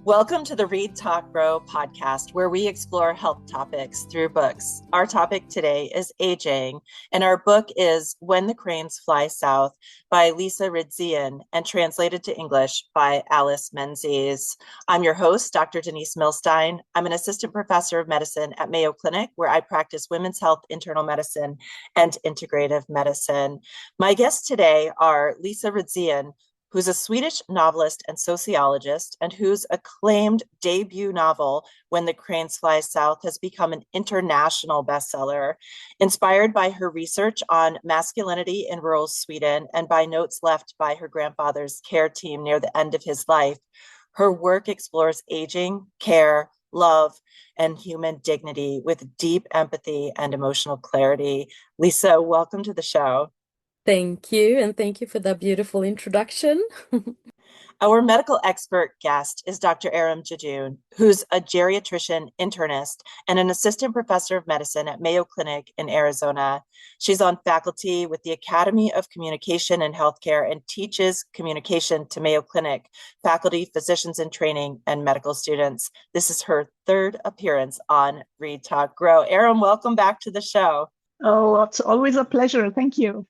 Welcome to the Read, Talk, Grow podcast, where we explore health topics through books. Our topic today is aging, and our book is When the Cranes Fly South by Lisa Ridzén and translated to English by Alice Menzies. I'm your host, Dr. Denise Millstine. I'm an assistant professor of medicine at Mayo Clinic, where I practice women's health, internal medicine, and integrative medicine. My guests today are Lisa Ridzén, who's a Swedish novelist and sociologist, and whose acclaimed debut novel, When the Cranes Fly South, has become an international bestseller. Inspired by her research on masculinity in rural Sweden and by notes left by her grandfather's care team near the end of his life, her work explores aging, care, love, and human dignity with deep empathy and emotional clarity. Lisa, welcome to the show. Thank you, and thank you for that beautiful introduction. Our medical expert guest is Dr. Erum Jadoon, who's a geriatrician internist and an assistant professor of medicine at Mayo Clinic in Arizona. She's on faculty with the Academy of Communication and Healthcare and teaches communication to Mayo Clinic, faculty, physicians in training, and medical students. This is her third appearance on Read, Talk, Grow. Erum, welcome back to the show. Oh, it's always a pleasure. Thank you.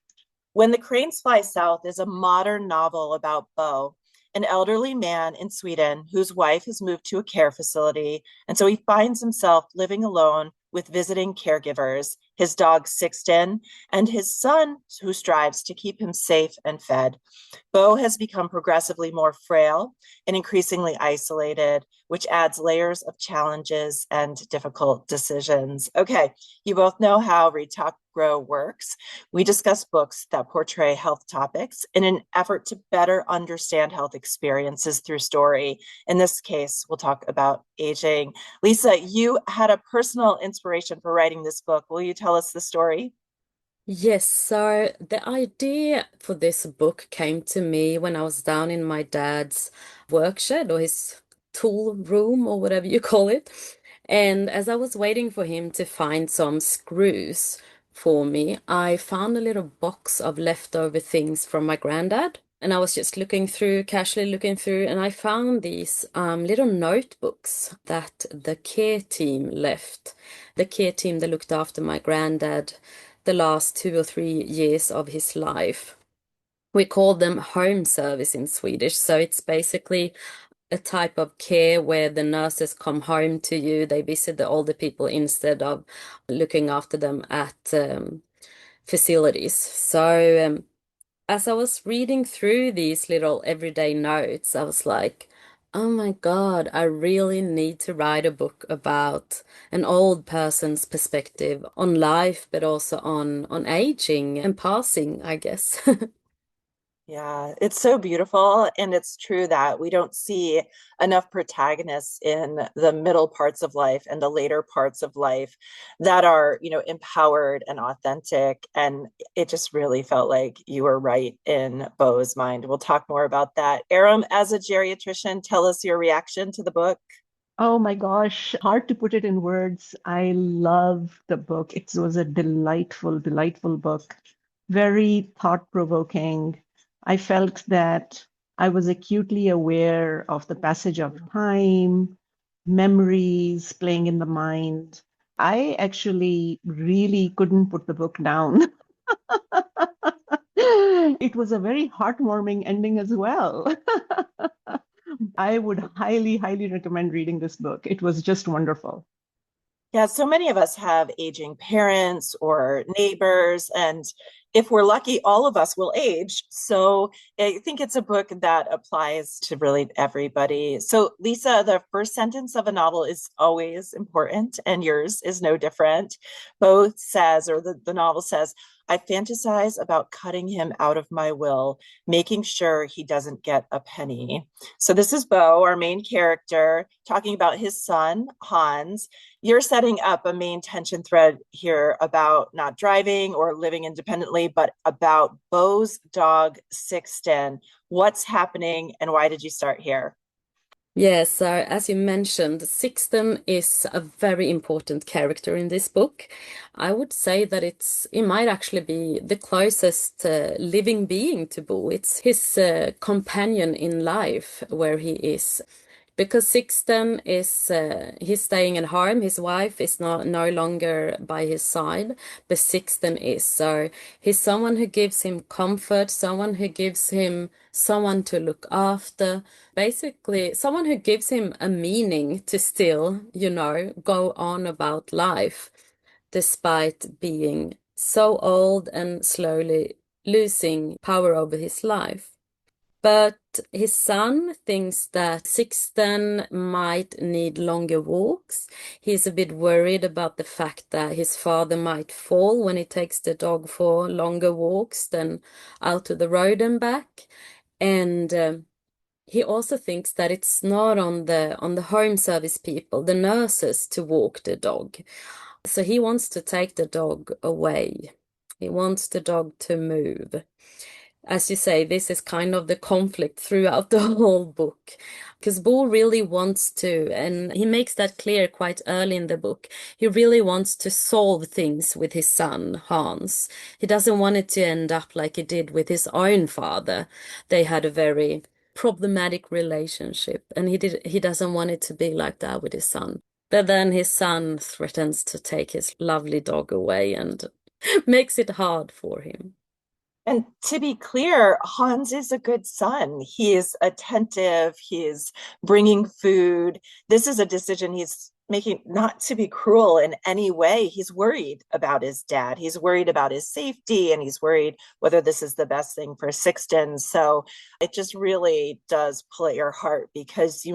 When the Cranes Fly South is a modern novel about Bo, an elderly man in Sweden whose wife has moved to a care facility, and so he finds himself living alone with visiting caregivers, his dog Sixten, and his son who strives to keep him safe and fed. Bo has become progressively more frail and increasingly isolated, which adds layers of challenges and difficult decisions. Okay, you both know how Read, Talk, Grow works. We discuss books that portray health topics in an effort to better understand health experiences through story. In this case, we'll talk about aging. Lisa, you had a personal inspiration for writing this book. Will you tell us the story? Yes, so the idea for this book came to me when I was down in my dad's work shed or his tool room or whatever you call it. And as I was waiting for him to find some screws for me, I found a little box of leftover things from my granddad. And I was just looking through, casually looking through, and I found these little notebooks that the care team left. The care team that looked after my granddad the last 2 or 3 years of his life. We call them home service in Swedish. So it's basically a type of care where the nurses come home to you. They visit the older people instead of looking after them at facilities. So as I was reading through these little everyday notes, I was like, oh my God, I really need to write a book about an old person's perspective on life, but also on aging and passing, I guess. Yeah, it's so beautiful. And it's true that we don't see enough protagonists in the middle parts of life and the later parts of life that are, empowered and authentic. And it just really felt like you were right in Bo's mind. We'll talk more about that. Erum, as a geriatrician, tell us your reaction to the book. Oh my gosh, hard to put it in words. I love the book. It was a delightful, delightful book, very thought-provoking. I felt that I was acutely aware of the passage of time, memories playing in the mind. I actually really couldn't put the book down. It was a very heartwarming ending as well. I would highly, highly recommend reading this book. It was just wonderful. Yeah, so many of us have aging parents or neighbors, and if we're lucky, all of us will age. So I think it's a book that applies to really everybody. So, Lisa, the first sentence of a novel is always important, and yours is no different. Both says, or the novel says, I fantasize about cutting him out of my will, making sure he doesn't get a penny. So, this is Bo, our main character, talking about his son, Hans. You're setting up a main tension thread here about not driving or living independently, but about Bo's dog, Sixten. What's happening and why did you start here? Yeah, so as you mentioned, Sixten is a very important character in this book. I would say that it might actually be the closest living being to Bo. It's his companion in life, where he is because Sixten is he's staying at home. His wife is no longer by his side, but Sixten is. So he's someone who gives him comfort, someone who gives him someone to look after, basically someone who gives him a meaning to still, go on about life despite being so old and slowly losing power over his life. But his son thinks that Sixten might need longer walks. He's a bit worried about the fact that his father might fall when he takes the dog for longer walks than out to the road and back. And he also thinks that it's not on the home service people, the nurses, to walk the dog. So he wants to take the dog away. He wants the dog to move. As you say, this is kind of the conflict throughout the whole book. Because Bo really wants to, and he makes that clear quite early in the book, he really wants to solve things with his son, Hans. He doesn't want it to end up like he did with his own father. They had a very problematic relationship, and he doesn't want it to be like that with his son. But then his son threatens to take his lovely dog away and makes it hard for him. And to be clear, Hans is a good son. He is attentive. He is bringing food. This is a decision he's making not to be cruel in any way. He's worried about his dad. He's worried about his safety, and he's worried whether this is the best thing for Sixten. So it just really does pull at your heart because,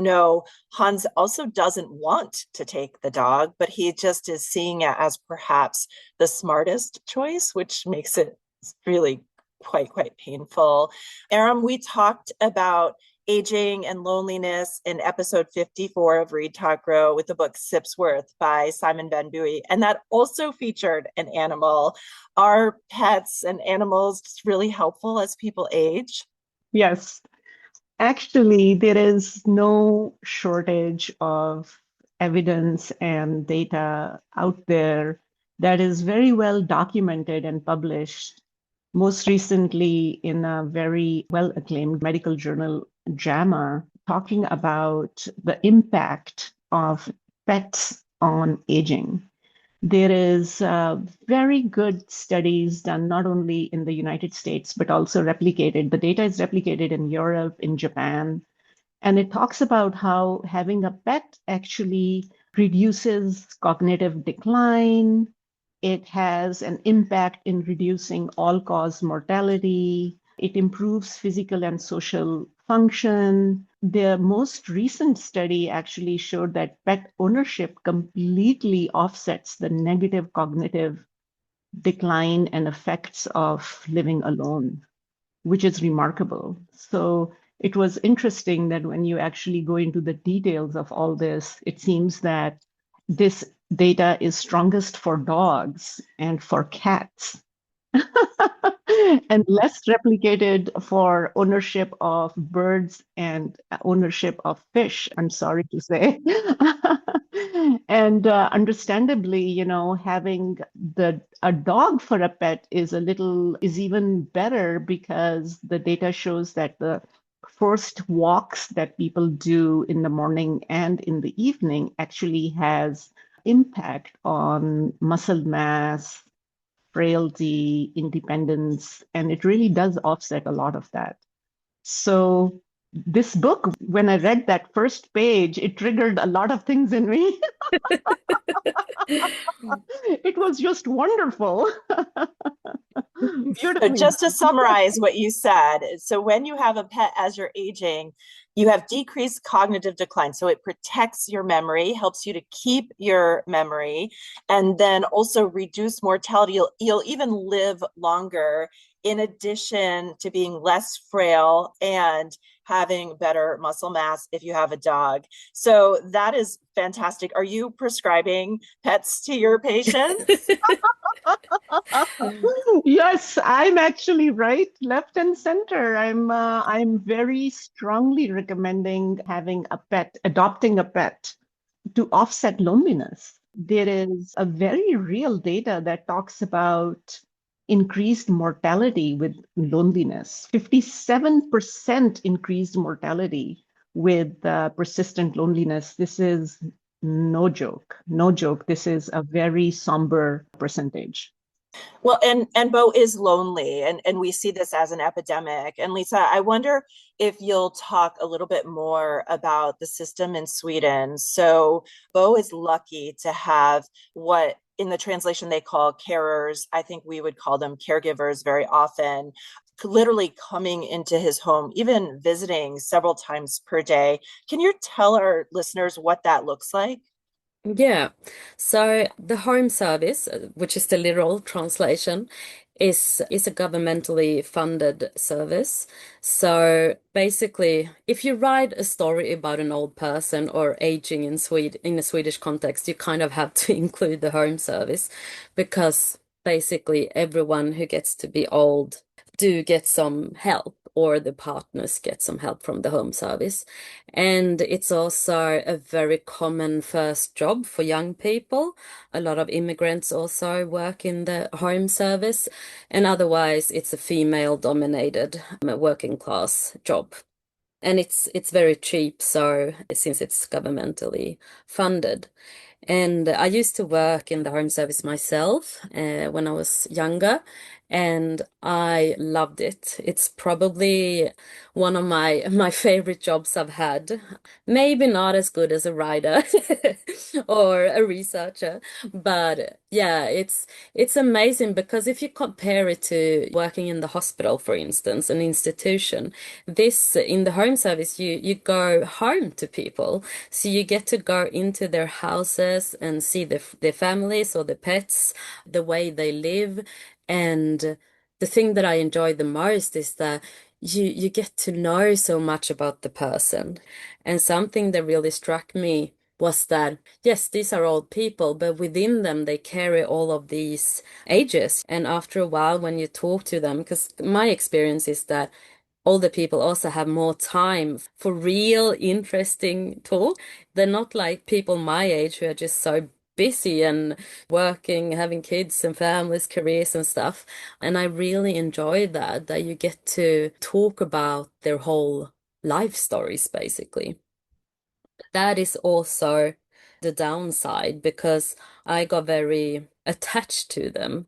Hans also doesn't want to take the dog, but he just is seeing it as perhaps the smartest choice, which makes it really quite painful. Erum, we talked about aging and loneliness in episode 54 of Read, Talk, Grow with the book Sipsworth by Simon Van Buie, and that also featured an animal. Are pets and animals really helpful as people age? Yes. Actually, there is no shortage of evidence and data out there that is very well documented and published. Most recently, in a very well acclaimed medical journal, JAMA, talking about the impact of pets on aging. There is very good studies done not only in the United States, but also replicated. The data is replicated in Europe, in Japan, and it talks about how having a pet actually reduces cognitive decline. It has an impact in reducing all-cause mortality. It improves physical and social function. The most recent study actually showed that pet ownership completely offsets the negative cognitive decline and effects of living alone, which is remarkable. So it was interesting that when you actually go into the details of all this, it seems that this data is strongest for dogs and for cats and less replicated for ownership of birds and ownership of fish, I'm sorry to say. And understandably, having a dog for a pet is even better because the data shows that the first walks that people do in the morning and in the evening actually has impact on muscle mass, frailty, independence, and it really does offset a lot of that. So this book, when I read that first page, it triggered a lot of things in me. It was just wonderful. So just to summarize what you said, so when you have a pet as you're aging, you have decreased cognitive decline. So it protects your memory, helps you to keep your memory, and then also reduce mortality. You'll even live longer in addition to being less frail and having better muscle mass if you have a dog. So that is fantastic. Are you prescribing pets to your patients? Yes, I'm actually right, left and center. I'm very strongly recommending having a pet, adopting a pet to offset loneliness. There is a very real data that talks about increased mortality with loneliness, 57% increased mortality with persistent loneliness, this is no joke. No joke. This is a very somber percentage. Well, and Bo is lonely, and we see this as an epidemic. And Lisa, I wonder if you'll talk a little bit more about the system in Sweden. So Bo is lucky to have what in the translation they call carers. I think we would call them caregivers very often, literally coming into his home, even visiting several times per day. Can you tell our listeners what that looks like? Yeah. So the home service, which is the literal translation, is a governmentally funded service. So basically, if you write a story about an old person or aging in in a Swedish context, you kind of have to include the home service because basically everyone who gets to be old do get some help or the partners get some help from the home service. And it's also a very common first job for young people. A lot of immigrants also work in the home service, and otherwise it's a female dominated working class job. And it's very cheap, so since it's governmentally funded. And I used to work in the home service myself when I was younger, and I loved it. It's probably one of my favorite jobs I've had. Maybe not as good as a writer or a researcher, but yeah, it's amazing because if you compare it to working in the hospital, for instance, an institution, this in the home service you go home to people, so you get to go into their houses and see their families or the pets, the way they live. And the thing that I enjoy the most is that you get to know so much about the person. And something that really struck me was that, yes, these are old people, but within them, they carry all of these ages. And after a while, when you talk to them, because my experience is that older people also have more time for real interesting talk. They're not like people my age who are just so busy and working, having kids and families, careers and stuff. And I really enjoy that you get to talk about their whole life stories, basically. That is also the downside because I got very attached to them.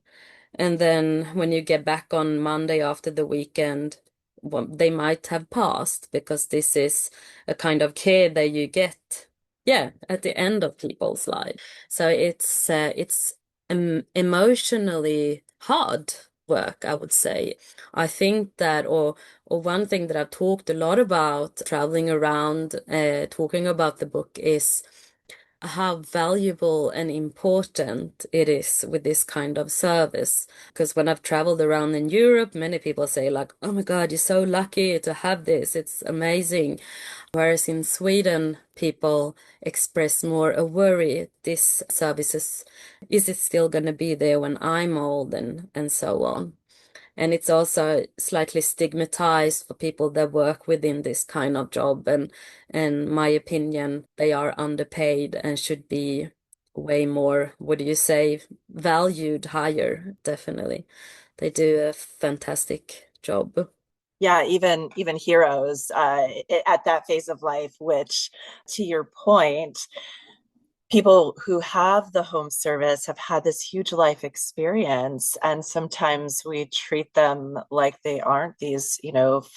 And then when you get back on Monday after the weekend, well, they might have passed because this is a kind of care that you get, yeah, at the end of people's lives. So it's emotionally hard work, I would say. I think that, or one thing that I've talked a lot about traveling around, talking about the book is how valuable and important it is with this kind of service. Because when I've traveled around in Europe, many people say like, "Oh my God, you're so lucky to have this. It's amazing." Whereas in Sweden, people express more a worry. This services, is it still going to be there when I'm old and so on. And it's also slightly stigmatized for people that work within this kind of job. And in my opinion, they are underpaid and should be way more, what do you say, valued higher, definitely. They do a fantastic job. Yeah, even heroes at that phase of life, which to your point, people who have the home service have had this huge life experience, and sometimes we treat them like they aren't these,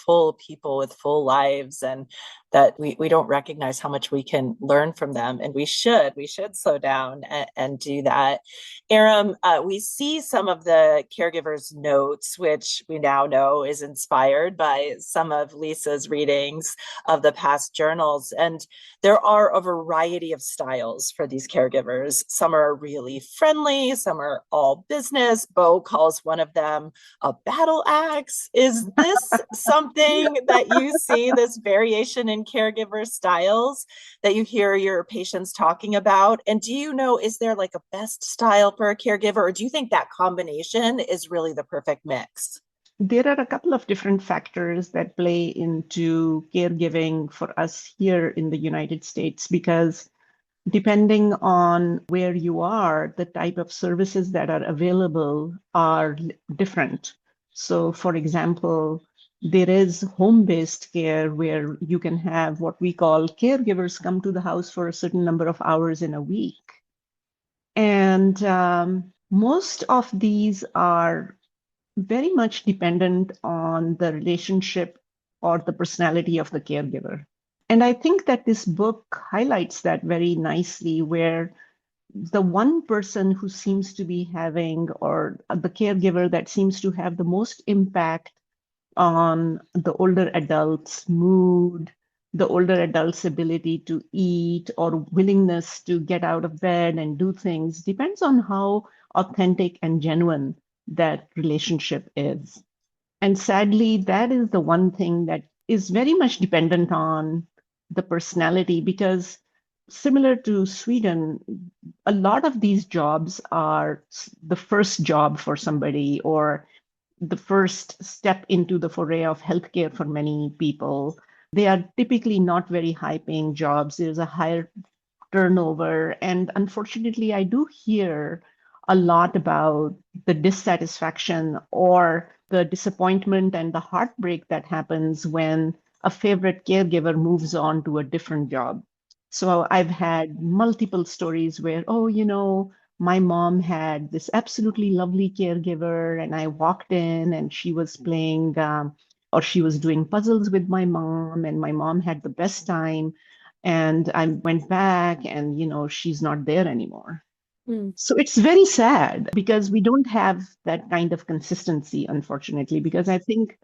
full people with full lives, and that we don't recognize how much we can learn from them, and we should slow down and do that. Erum, we see some of the caregivers notes, which we now know is inspired by some of Lisa's readings of the past journals, and there are a variety of styles for these caregivers. Some are really friendly, some are all business. Bo calls one of them a battle axe. Is this something that you see, this variation in caregiver styles that you hear your patients talking about? And do you know, is there like a best style for a caregiver, or do you think that combination is really the perfect mix? There are a couple of different factors that play into caregiving for us here in the United States, because depending on where you are, the type of services that are available are different. So, for example, There is home-based care where you can have what we call caregivers come to the house for a certain number of hours in a week. And most of these are very much dependent on the relationship or the personality of the caregiver. And I think that this book highlights that very nicely, where the one person who seems to be having, or the caregiver that seems to have the most impact on the older adult's mood, the older adult's ability to eat or willingness to get out of bed and do things, depends on how authentic and genuine that relationship is. And sadly, that is the one thing that is very much dependent on the personality, because similar to Sweden, a lot of these jobs are the first job for somebody, or the first step into the foray of healthcare for many people. They are typically not very high paying jobs. There's a higher turnover. And unfortunately, I do hear a lot about the dissatisfaction or the disappointment and the heartbreak that happens when a favorite caregiver moves on to a different job. So I've had multiple stories where, oh, my mom had this absolutely lovely caregiver, and I walked in and she was playing or she was doing puzzles with my mom, and my mom had the best time. And I went back and, she's not there anymore. Mm. So it's very sad because we don't have that kind of consistency, unfortunately, because I think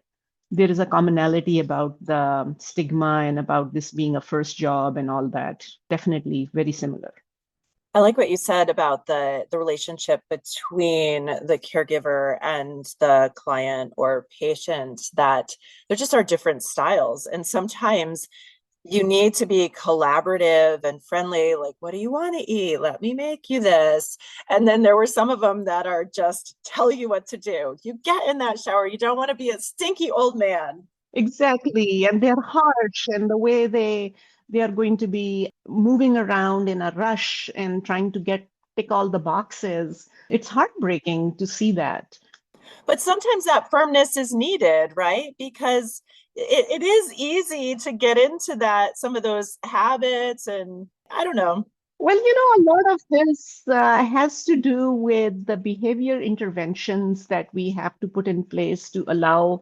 there is a commonality about the stigma and about this being a first job and all that. Definitely very similar. I like what you said about the relationship between the caregiver and the client or patient, that there just are different styles. And sometimes you need to be collaborative and friendly, like, what do you want to eat? Let me make you this. And then there were some of them that are just tell you what to do. You get in that shower, you don't want to be a stinky old man. Exactly. And they're harsh, and the way they are going to be moving around in a rush and trying to tick all the boxes. It's heartbreaking to see that. But sometimes that firmness is needed, right? Because it is easy to get into that, some of those habits, and I don't know. Well, a lot of this has to do with the behavior interventions that we have to put in place to allow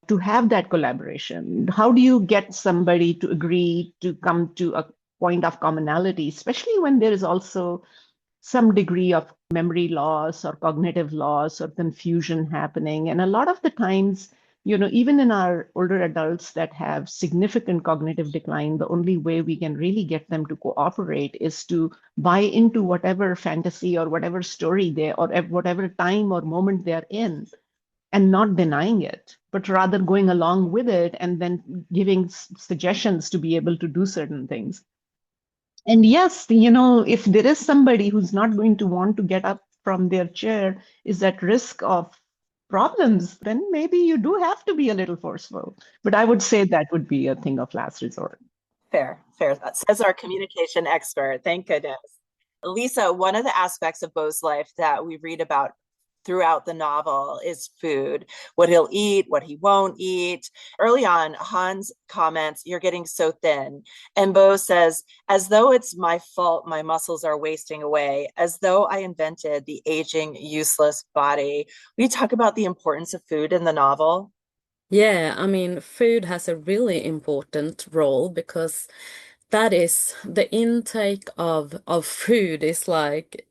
to have that collaboration. How do you get somebody to agree to come to a point of commonality, especially when there is also some degree of memory loss or cognitive loss or confusion happening? And a lot of the times, even in our older adults that have significant cognitive decline, the only way we can really get them to cooperate is to buy into whatever fantasy or whatever story or whatever time or moment they're in, and not denying it, but rather going along with it and then giving suggestions to be able to do certain things. And yes, if there is somebody who's not going to want to get up from their chair, is at risk of problems, then maybe you do have to be a little forceful. But I would say that would be a thing of last resort. Fair, fair. That says our communication expert. Thank goodness. Lisa, one of the aspects of Bo's life that we read about throughout the novel is food, what he'll eat, what he won't eat. Early on, Hans comments, "You're getting so thin." And Bo says, "As though it's my fault my muscles are wasting away, as though I invented the aging, useless body." We talk about the importance of food in the novel. Yeah, I mean, food has a really important role because that is the intake of food is like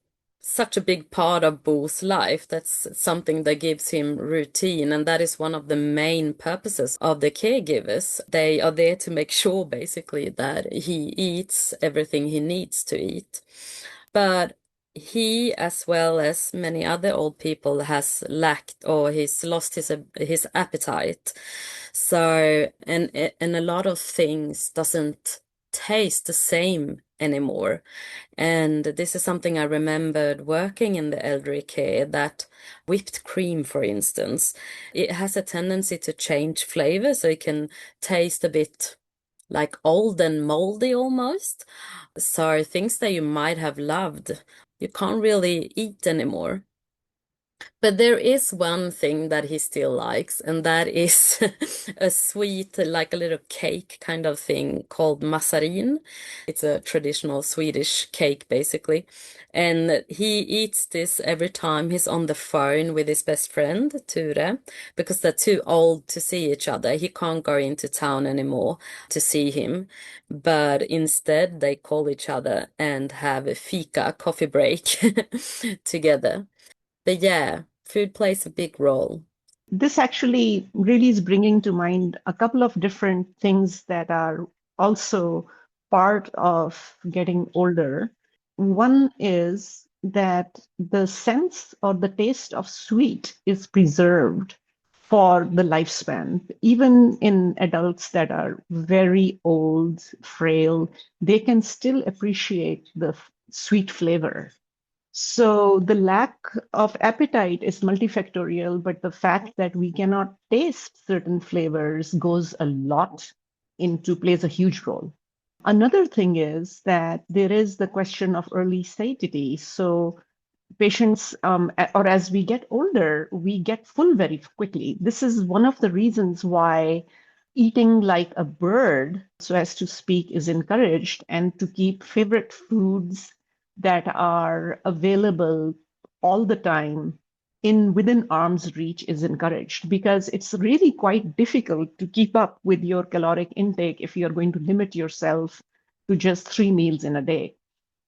such a big part of Bo's life. That's something that gives him routine, and that is one of the main purposes of the caregivers. They are there to make sure basically that he eats everything he needs to eat. But he, as well as many other old people, has lacked or he's lost his appetite. So and a lot of things doesn't taste the same anymore. And this is something I remembered working in the elderly care, that whipped cream, for instance, it has a tendency to change flavor, so it can taste a bit like old and moldy almost. So things that you might have loved, you can't really eat anymore. But there is one thing that he still likes, and that is a sweet, like a little cake kind of thing called massarin. It's a traditional Swedish cake, basically. And he eats this every time he's on the phone with his best friend, Ture, because they're too old to see each other. He can't go into town anymore to see him. But instead, they call each other and have a fika, coffee break together. But yeah, food plays a big role. This actually really is bringing to mind a couple of different things that are also part of getting older. One is that the sense or the taste of sweet is preserved for the lifespan. Even in adults that are very old, frail, they can still appreciate the sweet flavor. So the lack of appetite is multifactorial, but the fact that we cannot taste certain flavors goes a lot into plays a huge role. Another thing is that there is the question of early satiety. So patients, or as we get older, we get full very quickly. This is one of the reasons why eating like a bird, so as to speak, is encouraged, and to keep favorite foods that are available all the time in within arm's reach is encouraged, because it's really quite difficult to keep up with your caloric intake if you're going to limit yourself to just 3 meals in a day.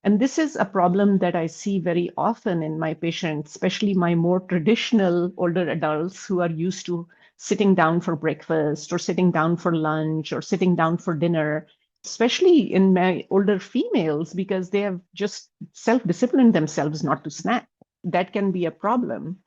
And this is a problem that I see very often in my patients, especially my more traditional older adults who are used to sitting down for breakfast or sitting down for lunch or sitting down for dinner, especially in my older females, because they have just self-disciplined themselves not to snack. That can be a problem.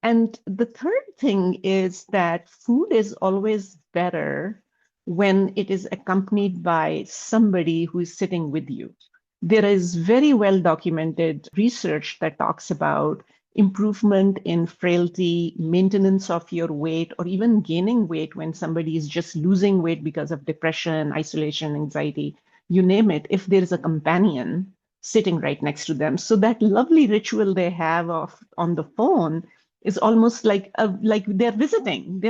And the third thing is that food is always better when it is accompanied by somebody who is sitting with you. There is very well documented research that talks about improvement in frailty, maintenance of your weight, or even gaining weight when somebody is just losing weight because of depression, isolation, anxiety, you name it, if there is a companion sitting right next to them. So that lovely ritual they have of on the phone is almost like they're visiting.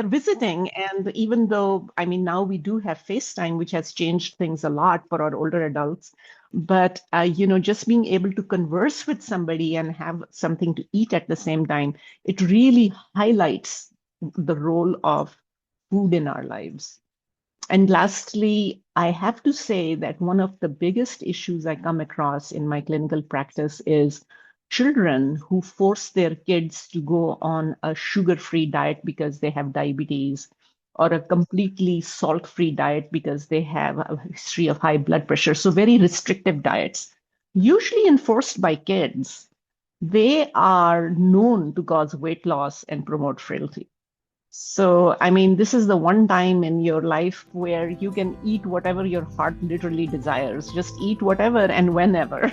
And even though, I mean, now we do have FaceTime, which has changed things a lot for our older adults, but just being able to converse with somebody and have something to eat at the same time, it really highlights the role of food in our lives. And lastly, I have to say that one of the biggest issues I come across in my clinical practice is children who force their kids to go on a sugar-free diet because they have diabetes, or a completely salt-free diet because they have a history of high blood pressure. So very restrictive diets, usually enforced by kids. They are known to cause weight loss and promote frailty. So, I mean, this is the one time in your life where you can eat whatever your heart literally desires. Just eat whatever and whenever.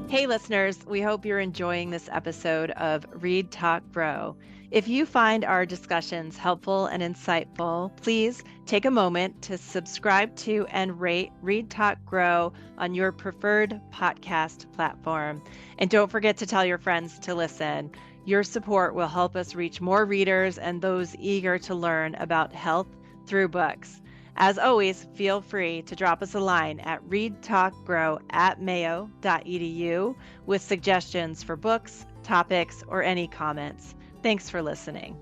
Hey, listeners, we hope you're enjoying this episode of Read, Talk, Grow. If you find our discussions helpful and insightful, please take a moment to subscribe to and rate Read, Talk, Grow on your preferred podcast platform. And don't forget to tell your friends to listen. Your support will help us reach more readers and those eager to learn about health through books. As always, feel free to drop us a line at readtalkgrow@mayo.edu with suggestions for books, topics, or any comments. Thanks for listening.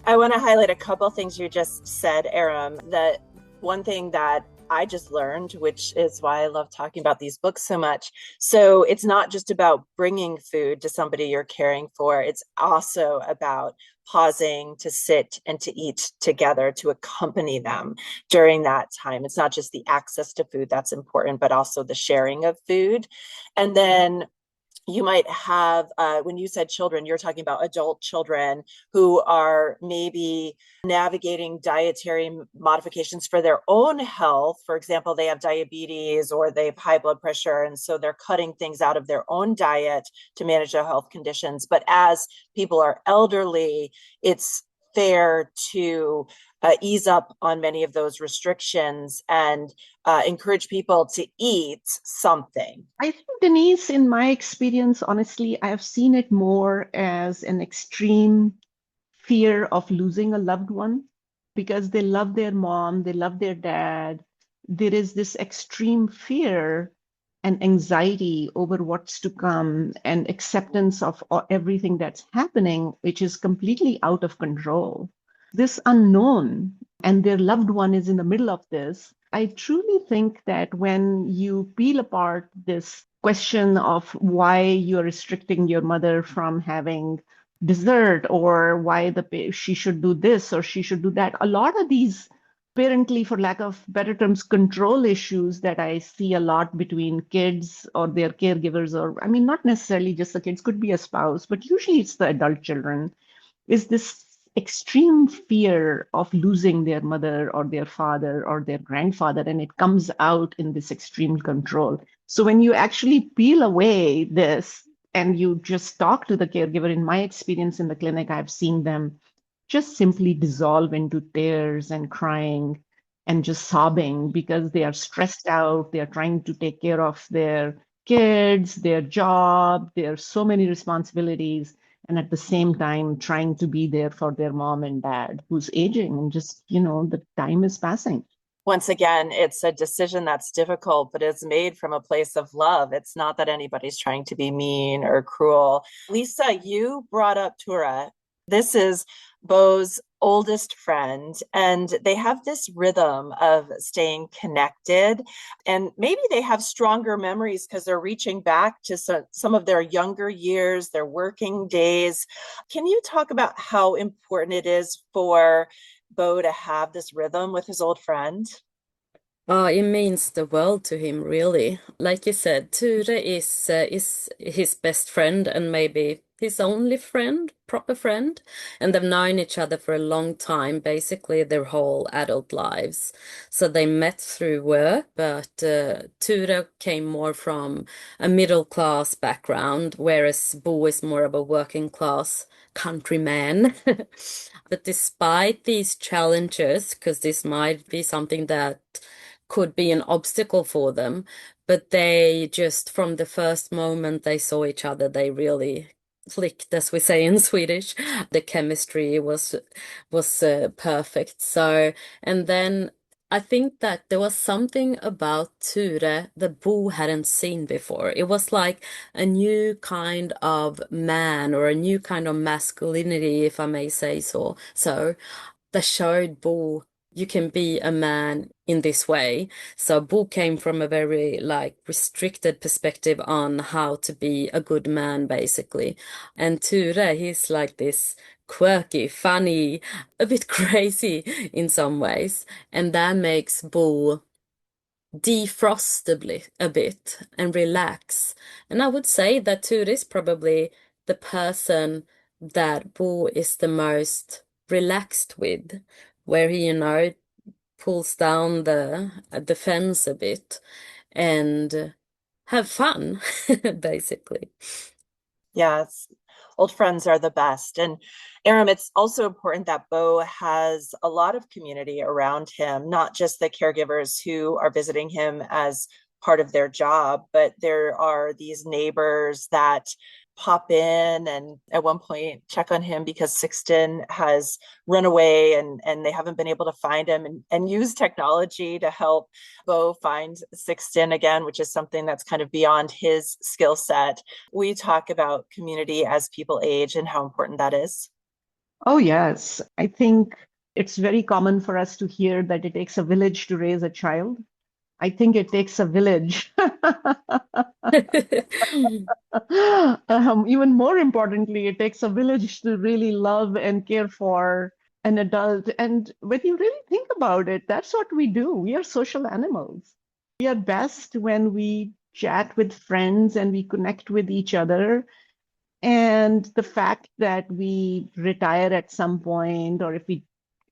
I want to highlight a couple things you just said, Erum. That one thing that I just learned, which is why I love talking about these books so much. So it's not just about bringing food to somebody you're caring for. It's also about pausing to sit and to eat together, to accompany them during that time. It's not just the access to food that's important, but also the sharing of food. And then you might have, when you said children, you're talking about adult children who are maybe navigating dietary modifications for their own health. For example, they have diabetes or they have high blood pressure, and so they're cutting things out of their own diet to manage their health conditions. But as people are elderly, it's fair to ease up on many of those restrictions and encourage people to eat something? I think, Denise, in my experience, honestly, I have seen it more as an extreme fear of losing a loved one because they love their mom, they love their dad. There is this extreme fear and anxiety over what's to come and acceptance of everything that's happening, which is completely out of control. This unknown and their loved one is in the middle of this. I truly think that when you peel apart this question of why you're restricting your mother from having dessert or why she should do this or she should do that, a lot of these apparently, for lack of better terms, control issues that I see a lot between kids or their caregivers, or I mean, not necessarily just the kids, could be a spouse, but usually it's the adult children, is this extreme fear of losing their mother or their father or their grandfather, and it comes out in this extreme control. So when you actually peel away this and you just talk to the caregiver, in my experience in the clinic, I've seen them just simply dissolve into tears and crying and just sobbing because they are stressed out. They are trying to take care of their kids, their job, there are so many responsibilities, and at the same time trying to be there for their mom and dad who's aging and just, the time is passing. Once again, it's a decision that's difficult, but it's made from a place of love. It's not that anybody's trying to be mean or cruel. Lisa, you brought up Tura. This is Beau's oldest friend, and they have this rhythm of staying connected, and maybe they have stronger memories because they're reaching back to some of their younger years, their working days. Can you talk about how important it is for Beau to have this rhythm with his old friend? It means the world to him, really. Like you said, Ture is his best friend and maybe his only friend, proper friend, and they've known each other for a long time, basically their whole adult lives. So they met through work, but Ture came more from a middle class background, whereas Bo is more of a working class countryman. But despite these challenges, because this might be something that could be an obstacle for them, but they just, from the first moment they saw each other, they really clicked, as we say in Swedish. The chemistry was perfect. So, and then I think that there was something about Ture that Bo hadn't seen before. It was like a new kind of man or a new kind of masculinity, if I may say so. So that showed Bo you can be a man in this way. So Bo came from a very like restricted perspective on how to be a good man, basically. And Ture, he's like this quirky, funny, a bit crazy in some ways. And that makes Bo defrost a bit and relax. And I would say that Ture is probably the person that Bo is the most relaxed with, where he, pulls down the fence a bit and have fun, basically. Yes, old friends are the best. And Erum, it's also important that Beau has a lot of community around him, not just the caregivers who are visiting him as part of their job, but there are these neighbors that pop in and at one point check on him because Sixten has run away and they haven't been able to find him, and use technology to help Beau find Sixten again, which is something that's kind of beyond his skill set. We talk about community as people age and how important that is. Oh, yes. I think it's very common for us to hear that it takes a village to raise a child. I think it takes a village. Even more importantly, it takes a village to really love and care for an adult. And when you really think about it, that's what we do. We are social animals. We are best when we chat with friends and we connect with each other. And the fact that we retire at some point, or if we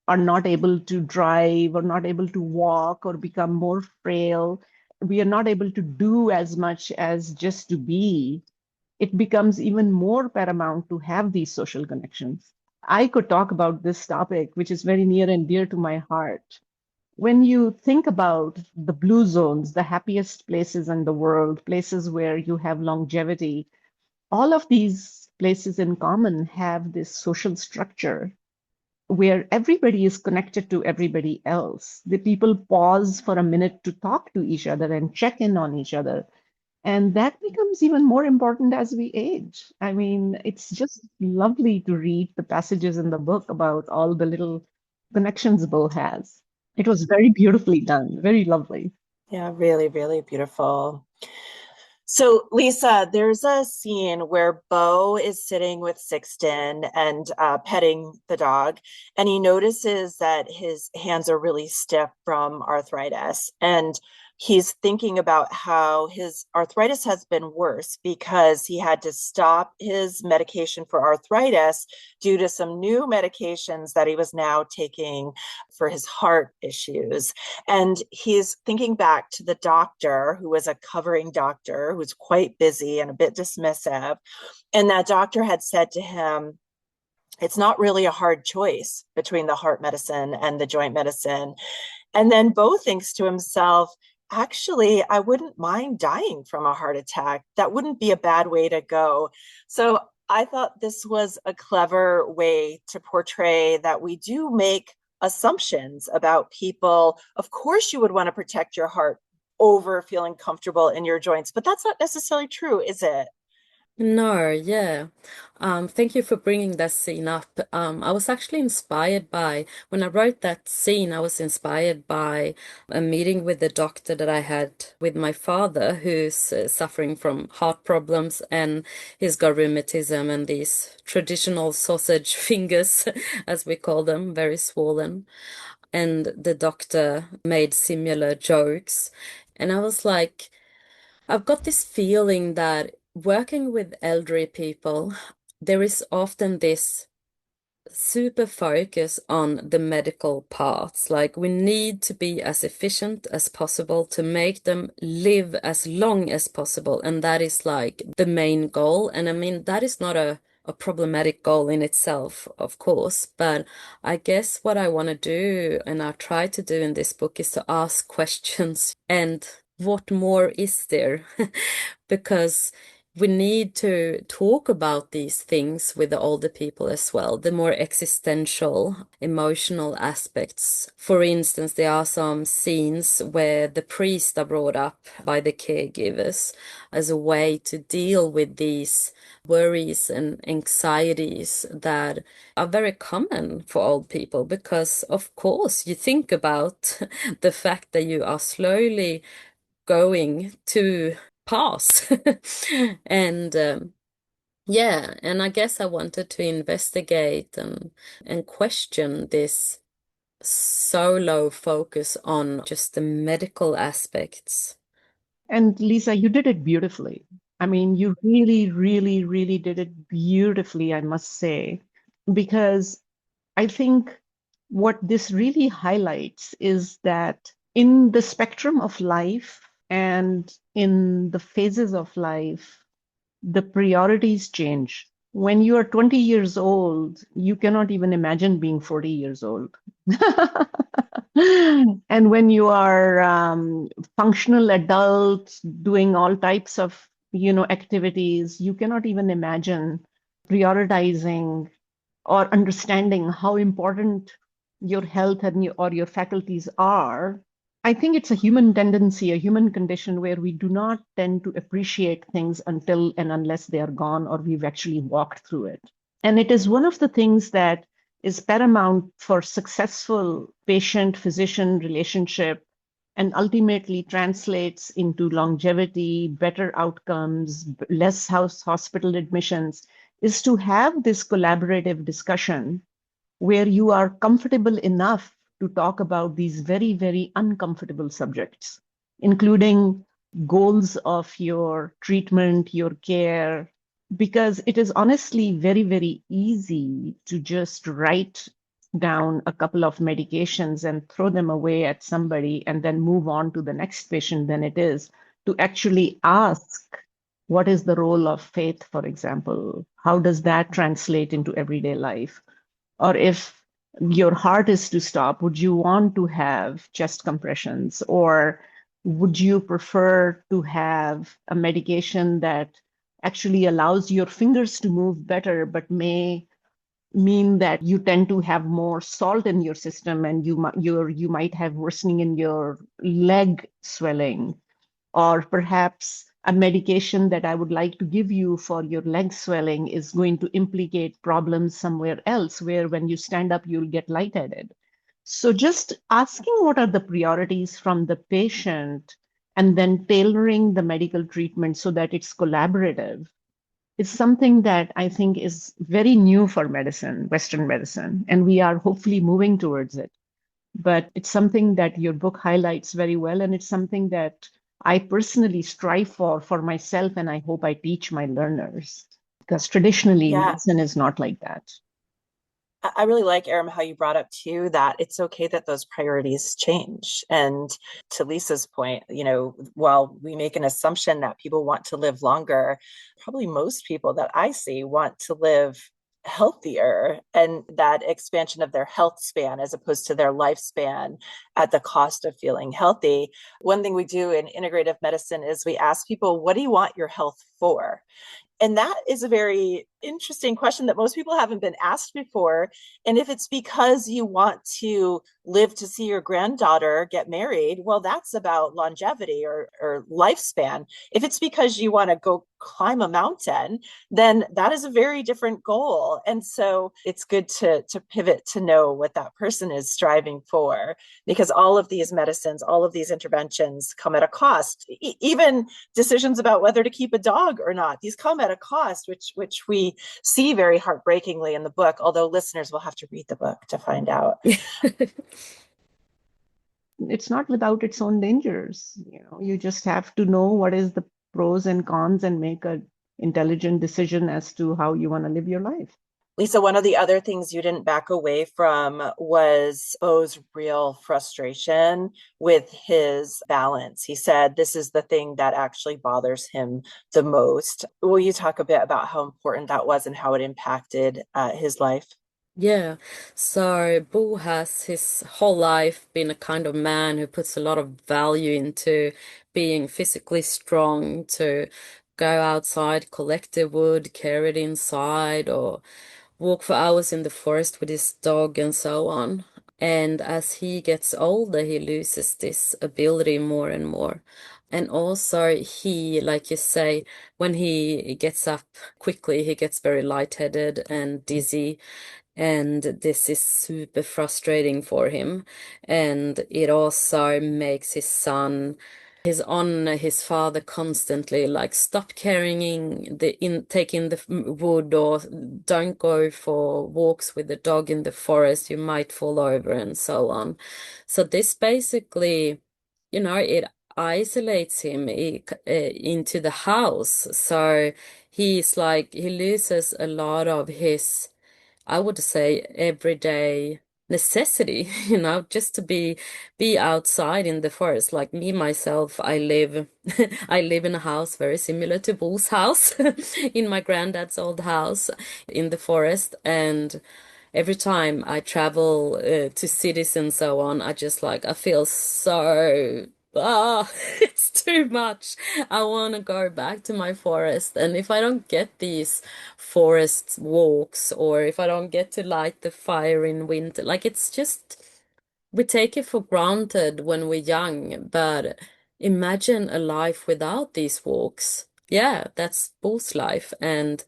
are not able to drive or not able to walk or become more frail, we are not able to do as much as just to be, it becomes even more paramount to have these social connections. I could talk about this topic, which is very near and dear to my heart. When you think about the blue zones, the happiest places in the world, places where you have longevity, all of these places in common have this social structure where everybody is connected to everybody else. The people pause for a minute to talk to each other and check in on each other. And that becomes even more important as we age. I mean, it's just lovely to read the passages in the book about all the little connections Bo has. It was very beautifully done, very lovely. Yeah, really, really beautiful. So, Lisa, there's a scene where Bo is sitting with Sixten and petting the dog, and he notices that his hands are really stiff from arthritis. And he's thinking about how his arthritis has been worse because he had to stop his medication for arthritis due to some new medications that he was now taking for his heart issues. And he's thinking back to the doctor who was a covering doctor who was quite busy and a bit dismissive. And that doctor had said to him, it's not really a hard choice between the heart medicine and the joint medicine. And then Bo thinks to himself, actually, I wouldn't mind dying from a heart attack. That wouldn't be a bad way to go. So I thought this was a clever way to portray that we do make assumptions about people. Of course, you would want to protect your heart over feeling comfortable in your joints, but that's not necessarily true, is it? No, yeah. Thank you for bringing that scene up. I was actually inspired by, when I wrote that scene, I was inspired by a meeting with the doctor that I had with my father, who's suffering from heart problems, and he's got rheumatism and these traditional sausage fingers, as we call them, very swollen. And the doctor made similar jokes. And I was like, I've got this feeling that working with elderly people, there is often this super focus on the medical parts. Like we need to be as efficient as possible to make them live as long as possible. And that is like the main goal. And I mean, that is not a problematic goal in itself, of course. But I guess what I want to do, and I try to do in this book, is to ask questions and what more is there? Because we need to talk about these things with the older people as well, the more existential, emotional aspects. For instance, there are some scenes where the priests are brought up by the caregivers as a way to deal with these worries and anxieties that are very common for old people, because of course you think about the fact that you are slowly going to pass. And yeah, and I guess I wanted to investigate and question this so low focus on just the medical aspects. And Lisa, you did it beautifully. I mean, you really, really, really did it beautifully, I must say, because I think what this really highlights is that in the spectrum of life and in the phases of life, the priorities change. When you are 20 years old, you cannot even imagine being 40 years old. And when you are functional adult doing all types of, activities, you cannot even imagine prioritizing or understanding how important your health and or your faculties are. I think it's a human tendency, a human condition where we do not tend to appreciate things until and unless they are gone or we've actually walked through it. And it is one of the things that is paramount for successful patient-physician relationship and ultimately translates into longevity, better outcomes, less hospital admissions, is to have this collaborative discussion where you are comfortable enough to talk about these very, very uncomfortable subjects, including goals of your treatment, your care, because it is honestly very, very easy to just write down a couple of medications and throw them away at somebody and then move on to the next patient than it is to actually ask, what is the role of faith, for example? How does that translate into everyday life? Or if your heart is to stop, would you want to have chest compressions? Or would you prefer to have a medication that actually allows your fingers to move better, but may mean that you tend to have more salt in your system and you might have worsening in your leg swelling? Or perhaps a medication that I would like to give you for your leg swelling is going to implicate problems somewhere else, where when you stand up, you'll get lightheaded. So just asking what are the priorities from the patient and then tailoring the medical treatment so that it's collaborative is something that I think is very new for medicine, Western medicine, and we are hopefully moving towards it. But it's something that your book highlights very well, and it's something that I personally strive for myself, and I hope I teach my learners, because traditionally Yeah, medicine is not like that. I really like, Erum, how you brought up too that it's okay that those priorities change. And to Lisa's point, while we make an assumption that people want to live longer, probably most people that I see want to live healthier, and that expansion of their health span as opposed to their lifespan at the cost of feeling healthy. One thing we do in integrative medicine is we ask people, what do you want your health for? And that is a very interesting question that most people haven't been asked before. And if it's because you want to live to see your granddaughter get married, well, that's about longevity or lifespan. If it's because you want to go climb a mountain, then that is a very different goal. And so it's good to pivot to know what that person is striving for, because all of these medicines, all of these interventions come at a cost. Even decisions about whether to keep a dog or not, these come at a cost, which we see very heartbreakingly in the book, although listeners will have to read the book to find out. It's not without its own dangers. You just have to know what is the pros and cons and make an intelligent decision as to how you want to live your life. Lisa, one of the other things you didn't back away from was Bo's real frustration with his balance. He said this is the thing that actually bothers him the most. Will you talk a bit about how important that was and how it impacted his life? Yeah, so Bo has his whole life been a kind of man who puts a lot of value into being physically strong, to go outside, collect the wood, carry it inside, or walk for hours in the forest with his dog and so on. And as he gets older, he loses this ability more and more. And also he, like you say, when he gets up quickly, he gets very lightheaded and dizzy. And this is super frustrating for him. And it also makes his son, he's on his father constantly, like stop carrying taking the wood, or don't go for walks with the dog in the forest, you might fall over, and so on. So this basically, it isolates him into the house. So he's like, he loses a lot of his, I would say, everyday necessity, just to be outside in the forest. Like me myself, I live I live in a house very similar to Bo's house, in my granddad's old house in the forest. And every time I travel to cities and so on, I feel so, it's too much. I want to go back to my forest. And if I don't get these forest walks, or if I don't get to light the fire in winter, like it's just, we take it for granted when we're young, but imagine a life without these walks. Yeah, that's Bo's life. And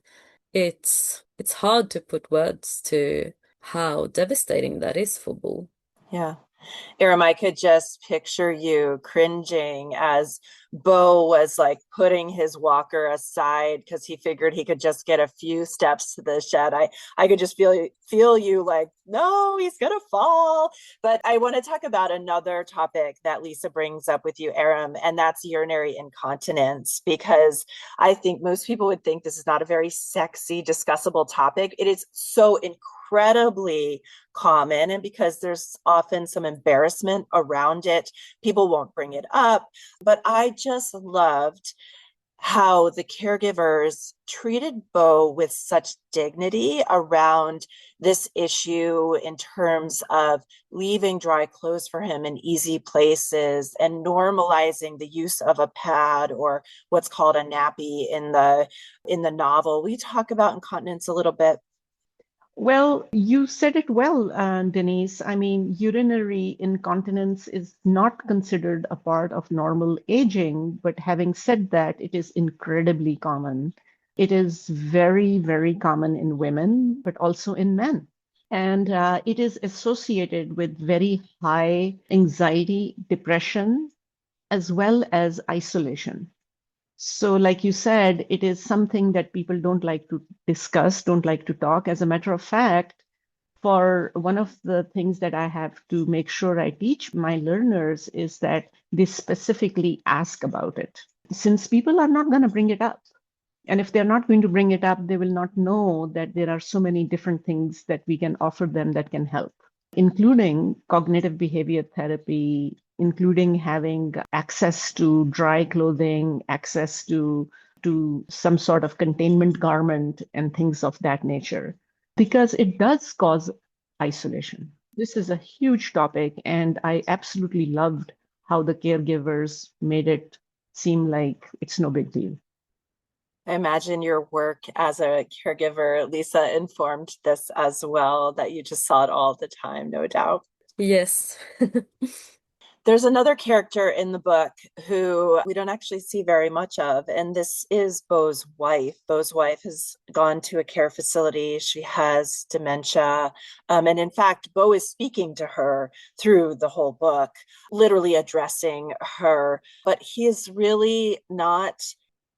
it's hard to put words to how devastating that is for Bo. Yeah. Erum, I could just picture you cringing as Bo was like putting his walker aside because he figured he could just get a few steps to the shed. I could just feel you like, no, he's gonna fall. But I want to talk about another topic that Lisa brings up with you, Erum, and that's urinary incontinence, because I think most people would think this is not a very sexy, discussable topic. It is so incredibly common, and because there's often some embarrassment around it, people won't bring it up. But I just loved how the caregivers treated Bo with such dignity around this issue in terms of leaving dry clothes for him in easy places and normalizing the use of a pad or what's called a nappy in the novel. We talk about incontinence a little bit. Well, you said it well, Denise. I mean, urinary incontinence is not considered a part of normal aging, but having said that, it is incredibly common. It is very, very common in women, but also in men. And it is associated with very high anxiety, depression, as well as isolation. So, like you said, it is something that people don't like to discuss, don't like to talk. As a matter of fact, for one of the things that I have to make sure I teach my learners is that they specifically ask about it, since people are not going to bring it up. And if they're not going to bring it up, they will not know that there are so many different things that we can offer them that can help, including cognitive behavior therapy, including having access to dry clothing, access to some sort of containment garment and things of that nature, because it does cause isolation. This is a huge topic, and I absolutely loved how the caregivers made it seem like it's no big deal. I imagine your work as a caregiver, Lisa, informed this as well, that you just saw it all the time, no doubt. Yes. There's another character in the book who we don't actually see very much of, and this is Bo's wife. Bo's wife has gone to a care facility. She has dementia. And in fact, Bo is speaking to her through the whole book, literally addressing her. But he is really not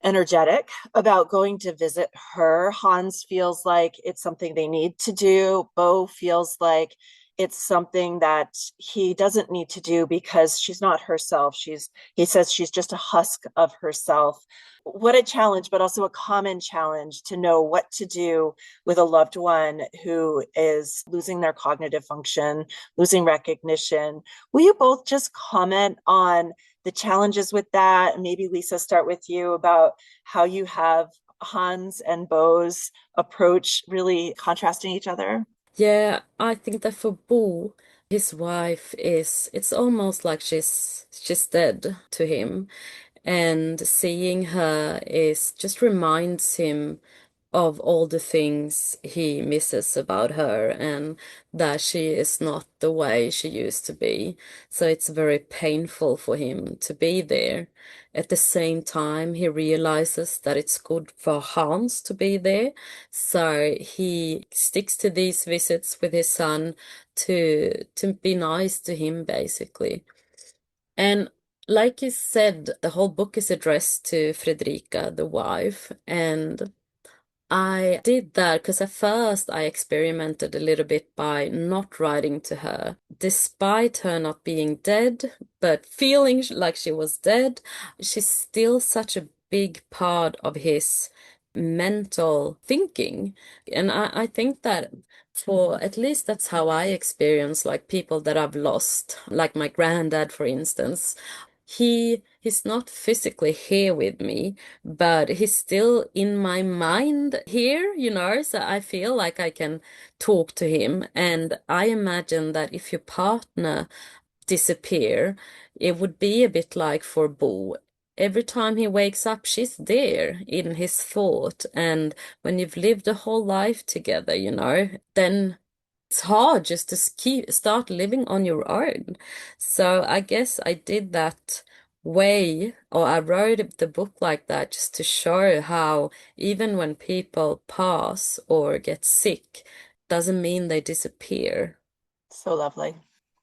energetic about going to visit her. Hans feels like it's something they need to do. Bo feels like it's something that he doesn't need to do because she's not herself. He says she's just a husk of herself. What a challenge, but also a common challenge to know what to do with a loved one who is losing their cognitive function, losing recognition. Will you both just comment on the challenges with that? Maybe Lisa, start with you about how you have Hans and Bo's approach really contrasting each other. Yeah, I think that for Bo, his wife it's almost like she's dead to him. And seeing her is just reminds him of all the things he misses about her and that she is not the way she used to be. So it's very painful for him to be there. At the same time, he realizes that it's good for Hans to be there. So he sticks to these visits with his son to be nice to him, basically. And like you said, the whole book is addressed to Fredrika, the wife, and I did that because at first I experimented a little bit by not writing to her, despite her not being dead, but feeling like she was dead. She's still such a big part of his mental thinking. And I think that for at least that's how I experience like people that I've lost, like my granddad, for instance. He's not physically here with me, but he's still in my mind here, so I feel like I can talk to him. And I imagine that if your partner disappear, it would be a bit like for Bo. Every time he wakes up, she's there in his thought. And when you've lived a whole life together, then it's hard just to start living on your own. So I guess I did that way, or I wrote the book like that just to show how even when people pass or get sick, doesn't mean they disappear. So lovely.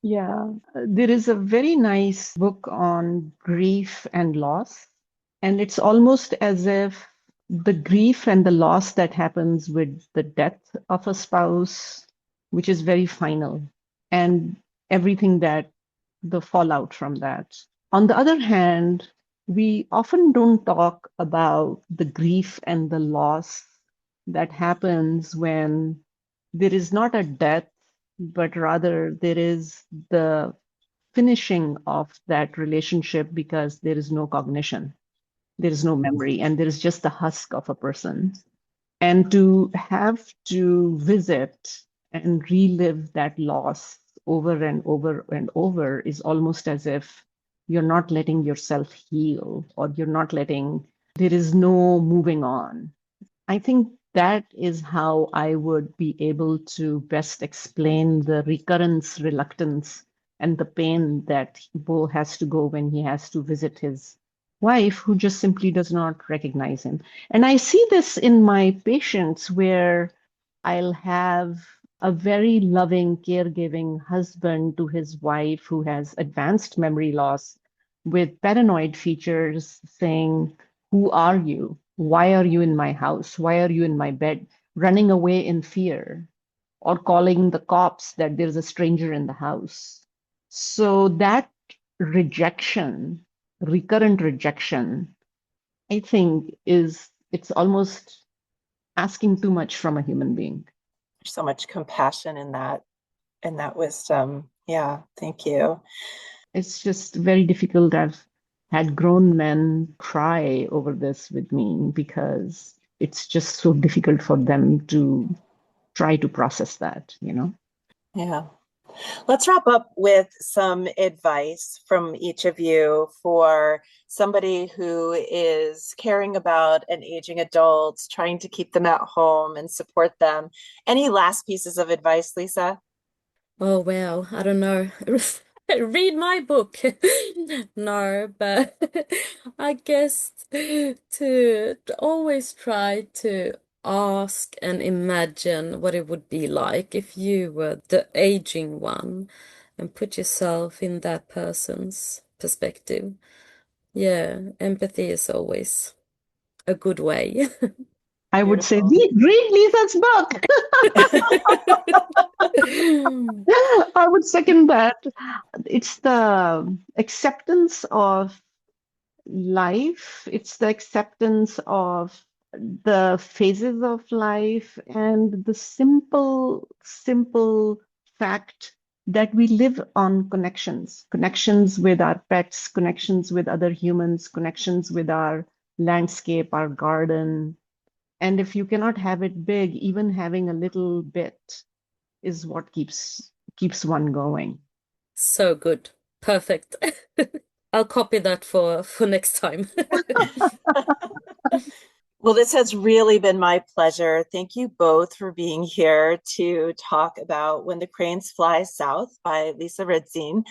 Yeah, there is a very nice book on grief and loss. And it's almost as if the grief and the loss that happens with the death of a spouse, which is very final, and everything that the fallout from that. On the other hand, we often don't talk about the grief and the loss that happens when there is not a death, but rather there is the finishing of that relationship because there is no cognition. There is no memory, and there is just the husk of a person. And to have to visit and relive that loss over and over and over is almost as if you're not letting yourself heal, or there is no moving on. I think that is how I would be able to best explain the recurrence, reluctance, and the pain that Bo has to go when he has to visit his wife, who just simply does not recognize him. And I see this in my patients, where I'll have a very loving, caregiving husband to his wife who has advanced memory loss with paranoid features, saying, "Who are you? Why are you in my house? Why are you in my bed?" Running away in fear, or calling the cops that there's a stranger in the house. So that rejection, recurrent rejection, I think it's almost asking too much from a human being. There's so much compassion in that wisdom. Yeah, thank you. It's just very difficult. I've had grown men cry over this with me because it's just so difficult for them to try to process that, Yeah. Let's wrap up with some advice from each of you for somebody who is caring about an aging adult, trying to keep them at home and support them. Any last pieces of advice, Lisa? Oh, well, I don't know. Read my book. No, but I guess to always try to ask and imagine what it would be like if you were the aging one, and put yourself in that person's perspective. Yeah, empathy is always a good way. I would say, Beautiful. read Lisa's book. I would second that. It's the acceptance of life, it's the acceptance of the phases of life, and the simple fact that we live on connections with our pets, connections with other humans, connections with our landscape, our garden. And if you cannot have it big, even having a little bit is what keeps one going. So good. Perfect. I'll copy that for next time. Well, this has really been my pleasure. Thank you both for being here to talk about When the Cranes Fly South by Lisa Ridzén.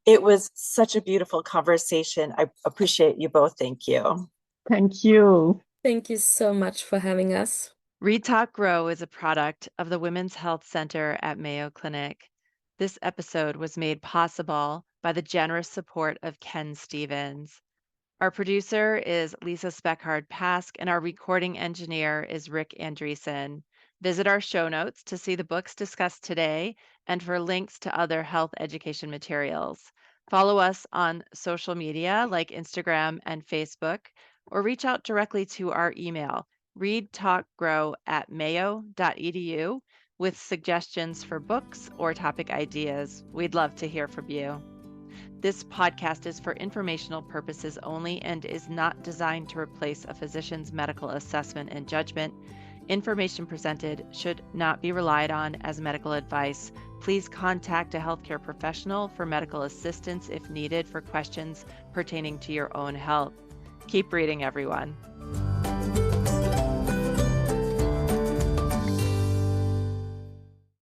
It was such a beautiful conversation. I appreciate you both. Thank you. Thank you. Thank you so much for having us. Read Talk Grow is a product of the Women's Health Center at Mayo Clinic. This episode was made possible by the generous support of Ken Stevens. Our producer is Lisa Speckhard-Pask, and our recording engineer is Rick Andreessen. Visit our show notes to see the books discussed today and for links to other health education materials. Follow us on social media like Instagram and Facebook, or reach out directly to our email, readtalkgrow@mayo.edu, with suggestions for books or topic ideas. We'd love to hear from you. This podcast is for informational purposes only and is not designed to replace a physician's medical assessment and judgment. Information presented should not be relied on as medical advice. Please contact a healthcare professional for medical assistance if needed for questions pertaining to your own health. Keep reading, everyone.